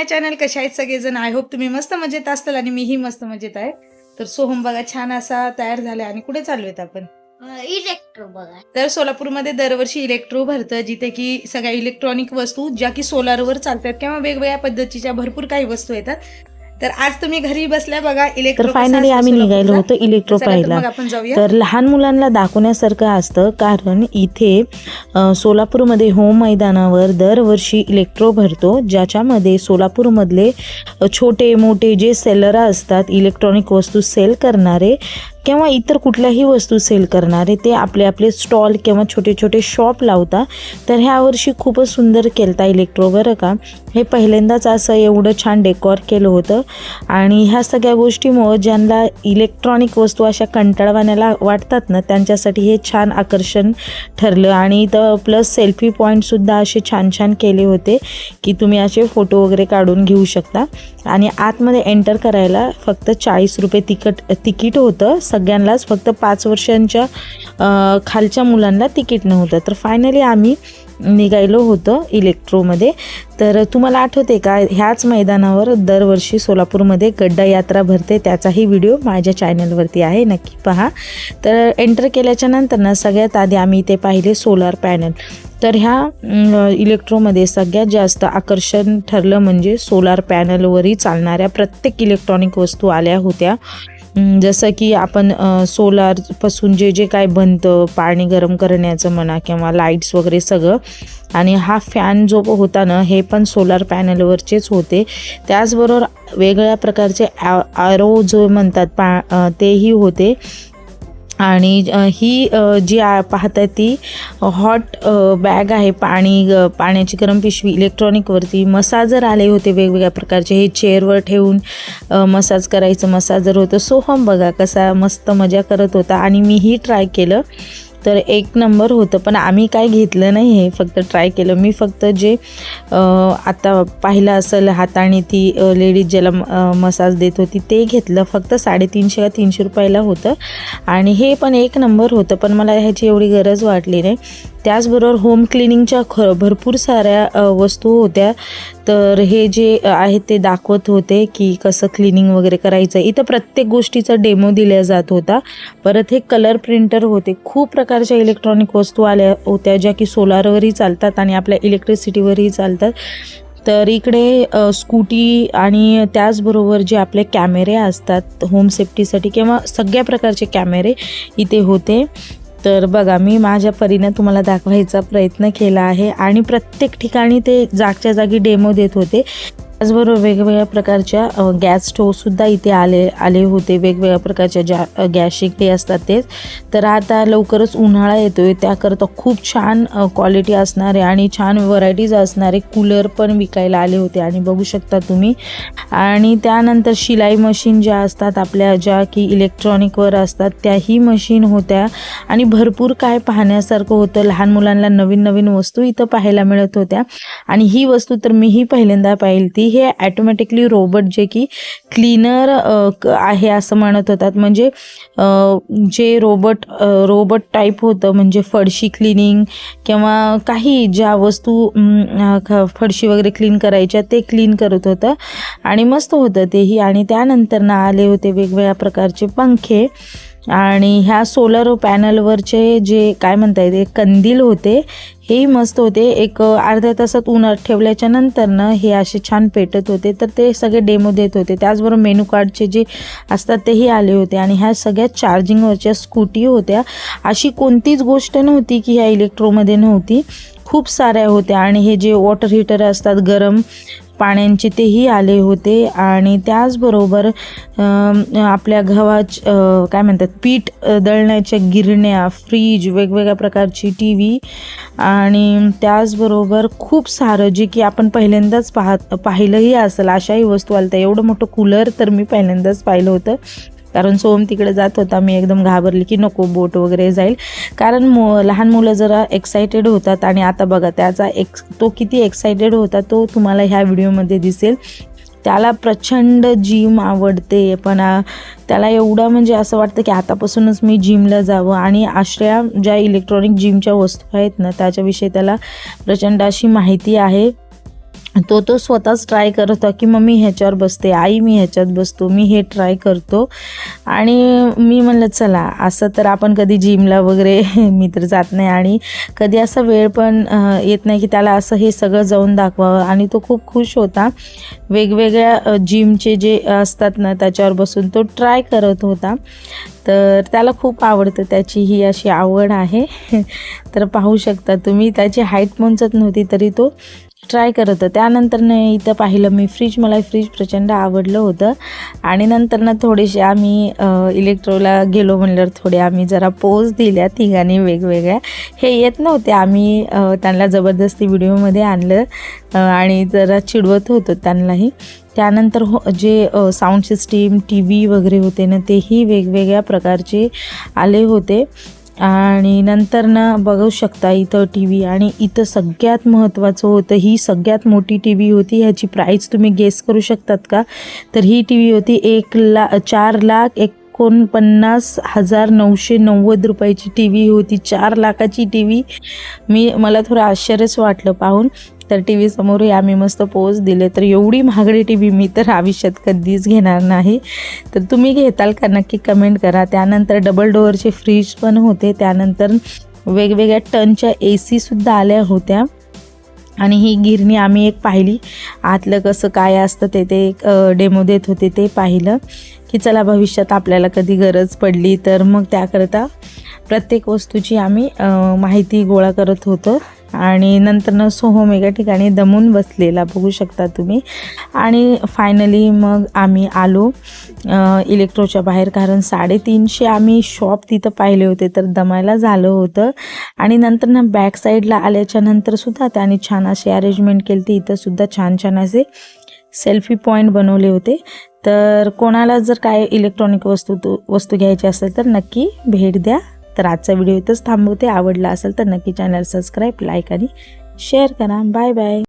Channel. कशा आहेत सगळेजण? आय होप तुम्ही मस्त मजेत असताल आणि मीही मस्त मजेत आहे. तर सोहम बघा छान असा तयार झाला आणि कुठे चालू आहेत आपण? इलेक्ट्रो बघा. तर सोलापूरमध्ये दरवर्षी इलेक्ट्रो भरतं, जिथे की सगळ्या इलेक्ट्रॉनिक वस्तू ज्या की सोलारवर चालतात किंवा वेगवेगळ्या पद्धतीच्या भरपूर काही वस्तू येतात. तर आज तुम्ही घरी बसल्या बघा इलेक्ट्रो. तर फायनली आम्ही निघालो होतो इलेक्ट्रो पाहायला. आपण जाऊया. तर लहान मुलांना दाखवण्यासारखं असतं, कारण इथे सोलापूरमध्ये होम मैदानावर दरवर्षी इलेक्ट्रो भरतो, ज्याच्यामध्ये सोलापूरमधले छोटे मोठे जे सेलर असतात, इलेक्ट्रॉनिक वस्तू सेल करणारे किंवा इतर कुठल्याही वस्तू सेल करणारे, ते आपले आपले स्टॉल किंवा छोटे छोटे शॉप लावता. तर ह्या वर्षी खूपच सुंदर केलता इलेक्ट्रो बरं का. हे पहिल्यांदाच असं एवढं छान डेकॉर केलं होतं आणि ह्या सगळ्या गोष्टीमुळं ज्यांना इलेक्ट्रॉनिक वस्तू अशा कंटाळवाण्याला वाटतात ना, त्यांच्यासाठी हे छान आकर्षण ठरलं. आणि इथं प्लस सेल्फी पॉईंटसुद्धा असे छान छान केले होते की तुम्ही असे फोटो वगैरे काढून घेऊ शकता. आणि आतमध्ये एंटर करायला फक्त 40 रुपये तिकीट होतं सगळ्यांनाच, फक्त 5 वर्षांच्या खालच्या मुलांना तिकीट नव्हतं. तर फायनली आम्ही निघालो होतो इलेक्ट्रोमध्ये. तर तुम्हाला आठवते का, ह्याच मैदानावर दरवर्षी सोलापूरमध्ये गड्डा यात्रा भरते, त्याचाही व्हिडिओ माझ्या चॅनलवरती आहे, नक्की पहा. तर एंटर केल्याच्या नंतर ना सगळ्यात आधी आम्ही इथे पाहिले सोलार पॅनल. तर ह्या इलेक्ट्रोमध्ये सगळ्यात जास्त आकर्षण ठरलं म्हणजे सोलार पॅनलवरही चालणाऱ्या प्रत्येक इलेक्ट्रॉनिक वस्तू आल्या होत्या. जसं की आपण सोलारपासून जे जे काय बनतं, पाणी गरम करण्याचं म्हणा किंवा लाईट्स वगैरे सगळं. आणि हा फॅन जो होता ना, हे पण सोलार पॅनलवरचेच होते. त्याचबरोबर वेगवेगळ्या प्रकारचे ॲरो जो म्हणतात तेही होते. आणि ही जी पाहताय ती हॉट बॅग आहे, पाण्याची गरम पिशवी. इलेक्ट्रॉनिकवरती मसाजर आले होते वेगवेगळ्या प्रकारचे, हे चेअरवर ठेवून मसाज करायचं मसाजर होतं. सोहम बघा कसा मस्त मजा करत होता आणि मीही ट्राय केलं. तर एक नंबर होतं, पण आम्ही काय घेतलं नाही, हे फक्त ट्राय केलं. मी फक्त जे आता पाहिलं असेल हाताने ती लेडीज ज्याला मसाज देत होती ते घेतलं. फक्त 350 का 300 रुपयाला होतं आणि हे पण एक नंबर होतं, पण मला ह्याची एवढी गरज वाटली नाही. त्याचबरोबर होम क्लिनिंगच्या भरपूर साऱ्या वस्तू होत्या. तर हे जे आहे ते दाखवत होते की कसं क्लिनिंग वगैरे करायचं. इथं प्रत्येक गोष्टीचा डेमो दिला जात होता. परत हे कलर प्रिंटर होते. खूप प्रकारच्या इलेक्ट्रॉनिक वस्तू आल्या होत्या, ज्या की सोलारवरही चालतात आणि आपल्या इलेक्ट्रिसिटीवरही चालतात. तर इकडे स्कूटी आणि त्याचबरोबर जे आपले कॅमेरे असतात होम सेफ्टीसाठी किंवा सगळ्या प्रकारचे कॅमेरे इथे होते. तर बघा, मी माझ्या परीने तुम्हाला दाखवायचा प्रयत्न केला आहे आणि प्रत्येक ठिकाणी ते जागच्या जागी डेमो देत होते. त्याचबरोबर वेगवेगळ्या प्रकारच्या गॅस स्टोवसुद्धा इथे आले होते. वेगवेगळ्या प्रकारच्या ज्या गॅस शेगडी असतात तेच. तर आता लवकरच उन्हाळा येतो आहे, त्याकरता खूप छान क्वालिटी असणारे आणि छान व्हरायटीज असणारे कूलर पण विकायला आले होते आणि बघू शकता तुम्ही. आणि त्यानंतर शिलाई मशीन ज्या असतात आपल्या, ज्या की इलेक्ट्रॉनिकवर असतात, त्याही मशीन होत्या आणि भरपूर काय पाहण्यासारखं होतं. लहान मुलांना नवीन नवीन वस्तू इथं पाहायला मिळत होत्या. आणि ही वस्तू तर मीही पहिल्यांदा पाहिली ती, हे ॲटोमॅटिकली रोबोट जे की क्लीनर आहे असं म्हणत होतात. म्हणजे जे रोबोट टाईप होतं, म्हणजे फरशी क्लिनिंग किंवा काही ज्या वस्तू फरशी वगैरे क्लीन करायच्या ते क्लीन करत होतं आणि मस्त होतं तेही. आणि त्यानंतर ना आले होते वेगवेगळ्या प्रकारचे पंखे. आणि ह्या सोलर पॅनलवरचे जे काय म्हणता येते कंदील होते, हेही मस्त होते. एक अर्ध्या तासात उन्हात ठेवल्याच्या नंतरनं हे असे छान पेटत होते. तर ते सगळे डेमो देत होते. त्याचबरोबर मेनू कार्डचे जे असतात तेही आले होते. आणि ह्या सगळ्या चार्जिंगवरच्या स्कूटी होत्या. अशी कोणतीच गोष्ट नव्हती की ह्या इलेक्ट्रोमध्ये नव्हती, खूप साऱ्या होत्या. आणि हे जे वॉटर हीटर असतात गरम पाण्याचे, तेही आले होते. आणि त्याचबरोबर आपल्या काय म्हणतात पीठ दळण्याच्या गिरण्या, फ्रीज, वेगवेगळ्या प्रकारची TV आणि त्याचबरोबर खूप सारं जे की आपण पहिल्यांदाच पाहिलंही असेल अशाही वस्तू आल्या. एवढं मोठं कूलर तर मी पहिल्यांदाच पाहिलं होतं. कारण सोहम तिकडे जात होता, मी एकदम घाबरली की नको बोट वगैरे जाईल. कारण लहान मुलं जरा एक्सायटेड होतात आणि आता बघा तो किती एक्सायटेड होता तो तुम्हाला ह्या व्हिडिओमध्ये दिसेल. त्याला प्रचंड जिम आवडते, पण त्याला एवढं म्हणजे असं वाटतं की आतापासूनच मी जिमला जावं. आणि अशा ज्या इलेक्ट्रॉनिक जिमच्या वस्तू आहेत ना, त्याच्याविषयी त्याला प्रचंड अशी माहिती आहे. तो स्वतःच ट्राय करत होता की मम्मी ह्याच्यावर बसते, आई मी ह्याच्यात बसतो, मी हे ट्राय करतो. आणि मी म्हणलं चला असं तर आपण कधी जिमला वगैरे मी तर जात नाही आणि कधी असा वेळ पण येत नाही की त्याला असं हे सगळं जाऊन दाखवावं. आणि तो खूप खुश होता. वेगवेगळ्या जिमचे जे असतात ना त्याच्यावर बसून तो ट्राय करत होता. तर त्याला खूप आवडतं, त्याची ही अशी आवड आहे. तर पाहू शकता तुम्ही, त्याची हाईट पोहोचत नव्हती तरी तो ट्राय करत होता. त्यानंतर इथं पाहिलं मी फ्रीज, मला फ्रीज प्रचंड आवडलं होतं. आणि नंतर थोडेसे आम्ही इलेक्ट्रोला गेलो म्हणल्यावर थोडे आम्ही जरा पोज दिल्या तिघांनी वेगवेगळ्या. हे येत नव्हते, आम्ही त्यांना जबरदस्ती व्हिडिओमध्ये आणलं आणि जरा चिडवत होतो त्यांनाही. त्यानंतर जे साऊंड सिस्टीम टी व्ही वगैरे होते ना तेही वेगवेगळ्या प्रकारचे आले होते. आणि नंतर बघू शकता इथं टी व्ही. आणि इथं सगळ्यात महत्त्वाचं होतं, ही सगळ्यात मोठी टी व्ही होती. ह्याची प्राईस तुम्ही गेस करू शकतात का? तर ही टी व्ही होती 4,49,990 रुपयाची टी व्ही होती. 4 लाखाची टी व्ही. मला थोडं आश्चर्यच वाटलं पाहून. तर टी व्ही समोरही आम्ही मस्त पोज दिले. तर एवढी महागडी टी व्ही मी तर आयुष्यात कधीच घेणार नाही. तर तुम्ही घेताल का नक्की कमेंट करा. त्यानंतर डबल डोअरचे फ्रीज पण होते. त्यानंतर वेगवेगळ्या टनच्या AC सुद्धा आल्या होत्या. आणि ही गिरणी आम्ही एक पाहिली, आतलं कसं काय असतं ते एक डेमो देत होते, ते पाहिलं की चला भविष्यात आपल्याला कधी गरज पडली तर मग त्याकरता प्रत्येक वस्तूची आम्ही माहिती गोळा करत होतो. आणि नंतर सोहम एका ठिकाणी दमून बसलेला बघू शकता तुम्ही. आणि फायनली मग आम्ही आलो इलेक्ट्रोच्या बाहेर, कारण 350 आम्ही शॉप तिथं पाहिले होते, तर दमायला झालं होतं. आणि नंतर बॅक साईडला आल्याच्या नंतरसुद्धा त्याने छान अशी अरेंजमेंट केली होती. इथंसुद्धा छान छान असे सेल्फी पॉईंट बनवले होते. तर कोणाला जर काय इलेक्ट्रॉनिक वस्तू घ्यायची असेल तर नक्की भेट द्या. तर आजचा व्हिडिओ इथंच थांबवते. आवडला असेल तर नक्की चॅनल सबस्क्राईब, लाईक आणि शेअर करा. Bye bye.